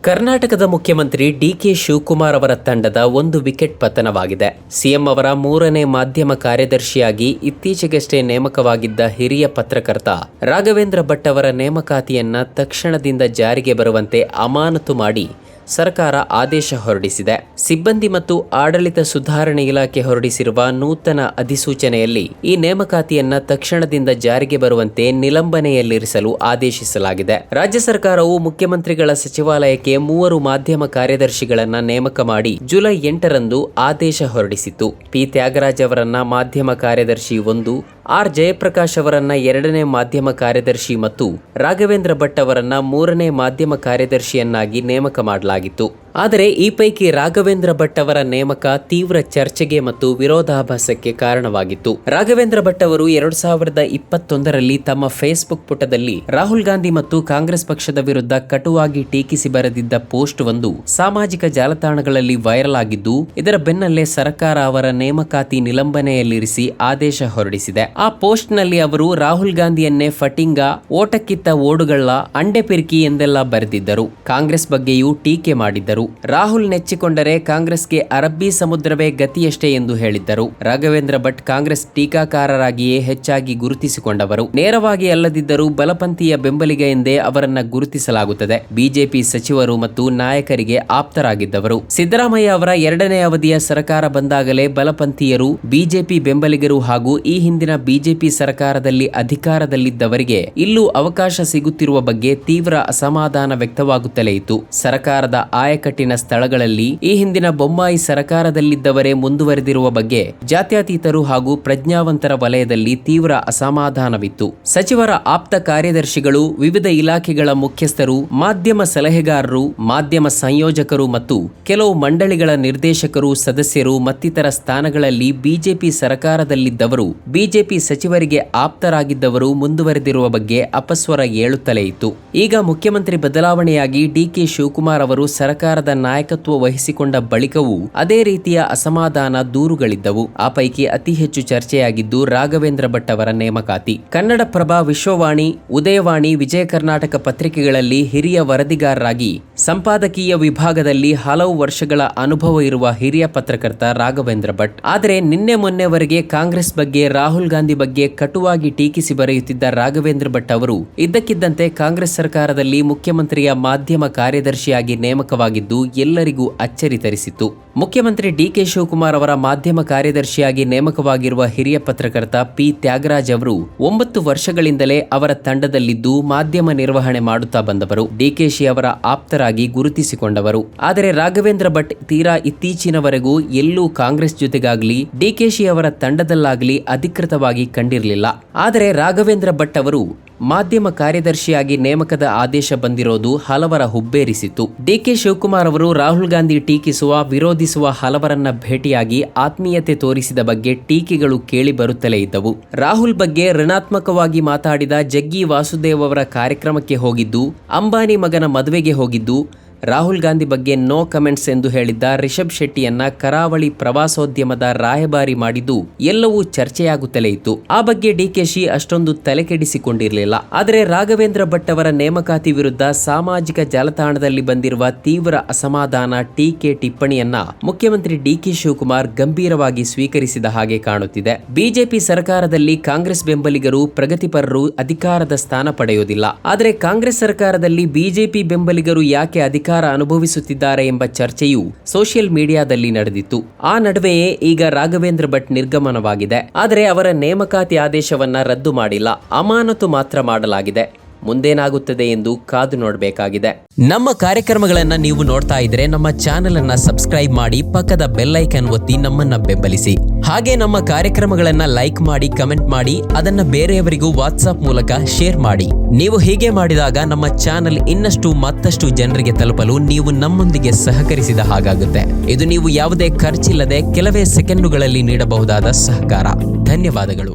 ಕರ್ನಾಟಕದ ಮುಖ್ಯಮಂತ್ರಿ ಡಿಕೆ ಶಿವಕುಮಾರ್ ಅವರ ತಂಡದ ಒಂದು ವಿಕೆಟ್ ಪತನವಾಗಿದೆ. ಸಿಎಂ ಅವರ 3ನೇ ಮಾಧ್ಯಮ ಕಾರ್ಯದರ್ಶಿಯಾಗಿ ಇತ್ತೀಚೆಗಷ್ಟೇ ನೇಮಕವಾಗಿದ್ದ ಹಿರಿಯ ಪತ್ರಕರ್ತ ರಾಘವೇಂದ್ರ ಭಟ್ ಅವರ ನೇಮಕಾತಿಯನ್ನ ತಕ್ಷಣದಿಂದ ಜಾರಿಗೆ ಬರುವಂತೆ ಅಮಾನತು ಮಾಡಿ ಸರ್ಕಾರ ಆದೇಶ ಹೊರಡಿಸಿದೆ. ಸಿಬ್ಬಂದಿ ಮತ್ತು ಆಡಳಿತ ಸುಧಾರಣೆ ಇಲಾಖೆ ಹೊರಡಿಸಿರುವ ನೂತನ ಅಧಿಸೂಚನೆಯಲ್ಲಿ ಈ ನೇಮಕಾತಿಯನ್ನ ತಕ್ಷಣದಿಂದ ಜಾರಿಗೆ ಬರುವಂತೆ ನಿಲಂಬನೆಯಲ್ಲಿರಿಸಲು ಆದೇಶಿಸಲಾಗಿದೆ. ರಾಜ್ಯ ಸರ್ಕಾರವು ಮುಖ್ಯಮಂತ್ರಿಗಳ ಸಚಿವಾಲಯಕ್ಕೆ 3 ಮಾಧ್ಯಮ ಕಾರ್ಯದರ್ಶಿಗಳನ್ನ ನೇಮಕ ಮಾಡಿ ಜುಲೈ 8ರಂದು ಆದೇಶ ಹೊರಡಿಸಿತ್ತು. ಪಿ ತ್ಯಾಗರಾಜ್ ಅವರನ್ನ ಮಾಧ್ಯಮ ಕಾರ್ಯದರ್ಶಿ 1, ಆರ್ ಜಯಪ್ರಕಾಶ್ ಅವರನ್ನ 2ನೇ ಮಾಧ್ಯಮ ಕಾರ್ಯದರ್ಶಿ ಮತ್ತು ರಾಘವೇಂದ್ರ ಭಟ್ ಅವರನ್ನ 3ನೇ ಮಾಧ್ಯಮ ಕಾರ್ಯದರ್ಶಿಯನ್ನಾಗಿ ನೇಮಕ ಮಾಡಲಾಗಿತ್ತು. ಆದರೆ ಈ ಪೈಕಿ ರಾಘವೇಂದ್ರ ಭಟ್ ಅವರ ನೇಮಕ ತೀವ್ರ ಚರ್ಚೆಗೆ ಮತ್ತು ವಿರೋಧಾಭಾಸಕ್ಕೆ ಕಾರಣವಾಗಿತ್ತು. ರಾಘವೇಂದ್ರ ಭಟ್ ಅವರು 2021ರಲ್ಲಿ ತಮ್ಮ ಫೇಸ್ಬುಕ್ ಪುಟದಲ್ಲಿ ರಾಹುಲ್ ಗಾಂಧಿ ಮತ್ತು ಕಾಂಗ್ರೆಸ್ ಪಕ್ಷದ ವಿರುದ್ಧ ಕಟುವಾಗಿ ಟೀಕಿಸಿ ಬರೆದಿದ್ದ ಪೋಸ್ಟ್ ಒಂದು ಸಾಮಾಜಿಕ ಜಾಲತಾಣಗಳಲ್ಲಿ ವೈರಲ್ ಆಗಿದ್ದು, ಇದರ ಬೆನ್ನಲ್ಲೇ ಸರ್ಕಾರ ಅವರ ನೇಮಕಾತಿ ನಿಲಂಬನೆಯಲ್ಲಿರಿಸಿ ಆದೇಶ ಹೊರಡಿಸಿದೆ. ಆ ಪೋಸ್ಟ್ ನಲ್ಲಿ ಅವರು ರಾಹುಲ್ ಗಾಂಧಿಯನ್ನೇ ಫಟಿಂಗ, ಓಟಕ್ಕಿತ್ತ ಓಡುಗಳ್ಳ, ಅಂಡೆ ಪಿರ್ಕಿ ಎಂದೆಲ್ಲ ಬರೆದಿದ್ದರು. ಕಾಂಗ್ರೆಸ್ ಬಗ್ಗೆಯೂ ಟೀಕೆ ಮಾಡಿದ್ದರು. ರಾಹುಲ್ ನೆಚ್ಚಿಕೊಂಡರೆ ಕಾಂಗ್ರೆಸ್ಗೆ ಅರಬ್ಬಿ ಸಮುದ್ರವೇ ಗತಿಯಷ್ಟೇ ಎಂದು ಹೇಳಿದ್ದರು. ರಾಘವೇಂದ್ರ ಭಟ್ ಕಾಂಗ್ರೆಸ್ ಟೀಕಾಕಾರರಾಗಿಯೇ ಹೆಚ್ಚಾಗಿ ಗುರುತಿಸಿಕೊಂಡವರು. ನೇರವಾಗಿ ಅಲ್ಲದಿದ್ದರೂ ಬಲಪಂಥೀಯ ಬೆಂಬಲಿಗ ಎಂದೇ ಅವರನ್ನ ಗುರುತಿಸಲಾಗುತ್ತದೆ. ಬಿಜೆಪಿ ಸಚಿವರು ಮತ್ತು ನಾಯಕರಿಗೆ ಆಪ್ತರಾಗಿದ್ದವರು. ಸಿದ್ದರಾಮಯ್ಯ ಅವರ 2ನೇ ಅವಧಿಯ ಸರ್ಕಾರ ಬಂದಾಗಲೇ ಬಲಪಂಥೀಯರು, ಬಿಜೆಪಿ ಬೆಂಬಲಿಗರು ಹಾಗೂ ಈ ಹಿಂದಿನ ಬಿಜೆಪಿ ಸರ್ಕಾರದಲ್ಲಿ ಅಧಿಕಾರದಲ್ಲಿದ್ದವರಿಗೆ ಇಲ್ಲೂ ಅವಕಾಶ ಸಿಗುತ್ತಿರುವ ಬಗ್ಗೆ ತೀವ್ರ ಅಸಮಾಧಾನ ವ್ಯಕ್ತವಾಗುತ್ತಲೇ ಇತ್ತು. ಸರ್ಕಾರದ ಆಯಕಟ್ಟಿನ ಸ್ಥಳಗಳಲ್ಲಿ ಈ ಹಿಂದಿನ ಬೊಮ್ಮಾಯಿ ಸರ್ಕಾರದಲ್ಲಿದ್ದವರೇ ಮುಂದುವರೆದಿರುವ ಬಗ್ಗೆ ಜಾತ್ಯತೀತರು ಹಾಗೂ ಪ್ರಜ್ಞಾವಂತರ ವಲಯದಲ್ಲಿ ತೀವ್ರ ಅಸಮಾಧಾನವಿತ್ತು. ಸಚಿವರ ಆಪ್ತ ಕಾರ್ಯದರ್ಶಿಗಳು, ವಿವಿಧ ಇಲಾಖೆಗಳ ಮುಖ್ಯಸ್ಥರು, ಮಾಧ್ಯಮ ಸಲಹೆಗಾರರು, ಮಾಧ್ಯಮ ಸಂಯೋಜಕರು ಮತ್ತು ಕೆಲವು ಮಂಡಳಿಗಳ ನಿರ್ದೇಶಕರು, ಸದಸ್ಯರು ಮತ್ತಿತರ ಸ್ಥಾನಗಳಲ್ಲಿ ಬಿಜೆಪಿ ಸರ್ಕಾರದಲ್ಲಿದ್ದವರು, ಬಿಜೆಪಿ ಸಚಿವರಿಗೆ ಆಪ್ತರಾಗಿದ್ದವರು ಮುಂದುವರೆದಿರುವ ಬಗ್ಗೆ ಅಪಸ್ವರ ಏಳುತ್ತಲೇ ಇತ್ತು. ಈಗ ಮುಖ್ಯಮಂತ್ರಿ ಬದಲಾವಣೆಯಾಗಿ ಡಿಕೆ ಶಿವಕುಮಾರ್ ಅವರು ಸರ್ಕಾರದ ನಾಯಕತ್ವ ವಹಿಸಿಕೊಂಡ ಬಳಿಕವೂ ಅದೇ ರೀತಿಯ ಅಸಮಾಧಾನ ದೂರುಗಳಿದ್ದವು. ಆ ಪೈಕಿ ಅತಿ ಹೆಚ್ಚು ಚರ್ಚೆಯಾಗಿದ್ದು ರಾಘವೇಂದ್ರ ಭಟ್ ಅವರ ನೇಮಕಾತಿ. ಕನ್ನಡಪ್ರಭ, ವಿಶ್ವವಾಣಿ, ಉದಯವಾಣಿ, ವಿಜಯ ಕರ್ನಾಟಕ ಪತ್ರಿಕೆಗಳಲ್ಲಿ ಹಿರಿಯ ವರದಿಗಾರರಾಗಿ ಸಂಪಾದಕೀಯ ವಿಭಾಗದಲ್ಲಿ ಹಲವು ವರ್ಷಗಳ ಅನುಭವ ಇರುವ ಹಿರಿಯ ಪತ್ರಕರ್ತ ರಾಘವೇಂದ್ರ ಭಟ್. ಆದರೆ ನಿನ್ನೆ ಮೊನ್ನೆವರೆಗೆ ಕಾಂಗ್ರೆಸ್ ಬಗ್ಗೆ, ರಾಹುಲ್ ಗಾಂಧಿ ಬಗ್ಗೆ ಕಟುವಾಗಿ ಟೀಕಿಸಿ ಬರೆಯುತ್ತಿದ್ದ ರಾಘವೇಂದ್ರ ಭಟ್ ಅವರು ಇದ್ದಕ್ಕಿದ್ದಂತೆ ಕಾಂಗ್ರೆಸ್ ಸರ್ಕಾರದಲ್ಲಿ ಮುಖ್ಯಮಂತ್ರಿಯ ಮಾಧ್ಯಮ ಕಾರ್ಯದರ್ಶಿಯಾಗಿ ನೇಮಕವಾಗಿದ್ದು ಎಲ್ಲರಿಗೂ ಅಚ್ಚರಿ ತರಿಸಿತ್ತು. ಮುಖ್ಯಮಂತ್ರಿ ಡಿಕೆ ಶಿವಕುಮಾರ್ ಅವರ ಮಾಧ್ಯಮ ಕಾರ್ಯದರ್ಶಿಯಾಗಿ ನೇಮಕವಾಗಿರುವ ಹಿರಿಯ ಪತ್ರಕರ್ತ ಪಿ ತ್ಯಾಗರಾಜ್ ಅವರು 9 ವರ್ಷಗಳಿಂದಲೇ ಅವರ ತಂಡದಲ್ಲಿದ್ದು ಮಾಧ್ಯಮ ನಿರ್ವಹಣೆ ಮಾಡುತ್ತಾ ಬಂದವರು. ಡಿಕೆಶಿ ಅವರ ಆಪ್ತರಾಗಿ ಗುರುತಿಸಿಕೊಂಡವರು. ಆದರೆ ರಾಘವೇಂದ್ರ ಭಟ್ ತೀರಾ ಇತ್ತೀಚಿನವರೆಗೂ ಎಲ್ಲೂ ಕಾಂಗ್ರೆಸ್ ಜೊತೆಗಾಗಲಿ ಡಿಕೆಶಿ ಅವರ ತಂಡದಲ್ಲಾಗಲಿ ಅಧಿಕೃತವಾಗಿ ಕಂಡಿರಲಿಲ್ಲ. ಆದರೆ ರಾಘವೇಂದ್ರ ಭಟ್ ಅವರು ಮಾಧ್ಯಮ ಕಾರ್ಯದರ್ಶಿಯಾಗಿ ನೇಮಕದ ಆದೇಶ ಬಂದಿರೋದು ಹಲವರ ಹುಬ್ಬೇರಿಸಿತ್ತು. ಡಿಕೆ ಶಿವಕುಮಾರ್ ಅವರು ರಾಹುಲ್ ಗಾಂಧಿ ಟೀಕಿಸುವ, ವಿರೋಧಿಸುವ ಹಲವರನ್ನ ಭೇಟಿಯಾಗಿ ಆತ್ಮೀಯತೆ ತೋರಿಸಿದ ಬಗ್ಗೆ ಟೀಕೆಗಳು ಕೇಳಿ ಬರುತ್ತಲೇ ಇದ್ದವು. ರಾಹುಲ್ ಬಗ್ಗೆ ಋಣಾತ್ಮಕವಾಗಿ ಮಾತಾಡಿದ ಜಗ್ಗಿ ವಾಸುದೇವ್ ಅವರ ಕಾರ್ಯಕ್ರಮಕ್ಕೆ ಹೋಗಿದ್ದು, ಅಂಬಾನಿ ಮಗನ ಮದುವೆಗೆ ಹೋಗಿದ್ದು, ರಾಹುಲ್ ಗಾಂಧಿ ಬಗ್ಗೆ ನೋ ಕಮೆಂಟ್ಸ್ ಎಂದು ಹೇಳಿದ್ದ ರಿಷಬ್ ಶೆಟ್ಟಿಯನ್ನ ಕರಾವಳಿ ಪ್ರವಾಸೋದ್ಯಮದ ರಾಯಭಾರಿ ಮಾಡಿದ್ದು ಎಲ್ಲವೂ ಚರ್ಚೆಯಾಗುತ್ತಲೇ ಇತ್ತು. ಆ ಬಗ್ಗೆ ಡಿಕೆಶಿ ಅಷ್ಟೊಂದು ತಲೆಕೆಡಿಸಿಕೊಂಡಿರಲಿಲ್ಲ. ಆದರೆ ರಾಘವೇಂದ್ರ ಭಟ್ ಅವರ ನೇಮಕಾತಿ ವಿರುದ್ಧ ಸಾಮಾಜಿಕ ಜಾಲತಾಣದಲ್ಲಿ ಬಂದಿರುವ ತೀವ್ರ ಅಸಮಾಧಾನ, ಟೀಕೆ, ಟಿಪ್ಪಣಿಯನ್ನ ಮುಖ್ಯಮಂತ್ರಿ ಡಿಕೆ ಶಿವಕುಮಾರ್ ಗಂಭೀರವಾಗಿ ಸ್ವೀಕರಿಸಿದ ಹಾಗೆ ಕಾಣುತ್ತಿದೆ. ಬಿಜೆಪಿ ಸರ್ಕಾರದಲ್ಲಿ ಕಾಂಗ್ರೆಸ್ ಬೆಂಬಲಿಗರು, ಪ್ರಗತಿಪರರು ಅಧಿಕಾರದ ಸ್ಥಾನ ಪಡೆಯುವುದಿಲ್ಲ. ಆದರೆ ಕಾಂಗ್ರೆಸ್ ಸರ್ಕಾರದಲ್ಲಿ ಬಿಜೆಪಿ ಬೆಂಬಲಿಗರು ಯಾಕೆ ಅಧಿಕಾರ ಅನುಭವಿಸುತ್ತಿದ್ದಾರೆ ಎಂಬ ಚರ್ಚೆಯು ಸೋಷಿಯಲ್ ಮೀಡಿಯಾದಲ್ಲಿ ನಡೆದಿತ್ತು. ಆ ನಡುವೆಯೇ ಈಗ ರಾಘವೇಂದ್ರ ಭಟ್ ನಿರ್ಗಮನವಾಗಿದೆ. ಆದರೆ ಅವರ ನೇಮಕಾತಿ ಆದೇಶವನ್ನ ರದ್ದು ಮಾಡಿಲ್ಲ, ಅಮಾನತು ಮಾತ್ರ ಮಾಡಲಾಗಿದೆ. ಮುಂದೇನಾಗುತ್ತದೆ ಎಂದು ಕಾದು ನೋಡಬೇಕಾಗಿದೆ. ನಮ್ಮ ಕಾರ್ಯಕ್ರಮಗಳನ್ನ ನೀವು ನೋಡ್ತಾ ಇದ್ರೆ ನಮ್ಮ ಚಾನೆಲ್ ಅನ್ನ ಸಬ್ಸ್ಕ್ರೈಬ್ ಮಾಡಿ, ಪಕ್ಕದ ಬೆಲ್ ಐಕಾನ್ ಒತ್ತಿ ನಮ್ಮನ್ನ ಬೆಂಬಲಿಸಿ. ಹಾಗೆ ನಮ್ಮ ಕಾರ್ಯಕ್ರಮಗಳನ್ನ ಲೈಕ್ ಮಾಡಿ, ಕಮೆಂಟ್ ಮಾಡಿ, ಅದನ್ನ ಬೇರೆಯವರಿಗೂ ವಾಟ್ಸ್ಆಪ್ ಮೂಲಕ ಶೇರ್ ಮಾಡಿ. ನೀವು ಹೀಗೆ ಮಾಡಿದಾಗ ನಮ್ಮ ಚಾನೆಲ್ ಇನ್ನಷ್ಟು ಮತ್ತಷ್ಟು ಜನರಿಗೆ ತಲುಪಲು ನೀವು ನಮ್ಮೊಂದಿಗೆ ಸಹಕರಿಸಿದ ಹಾಗಾಗುತ್ತೆ. ಇದು ನೀವು ಯಾವುದೇ ಖರ್ಚಿಲ್ಲದೆ ಕೆಲವೇ ಸೆಕೆಂಡುಗಳಲ್ಲಿ ನೀಡಬಹುದಾದ ಸಹಕಾರ. ಧನ್ಯವಾದಗಳು.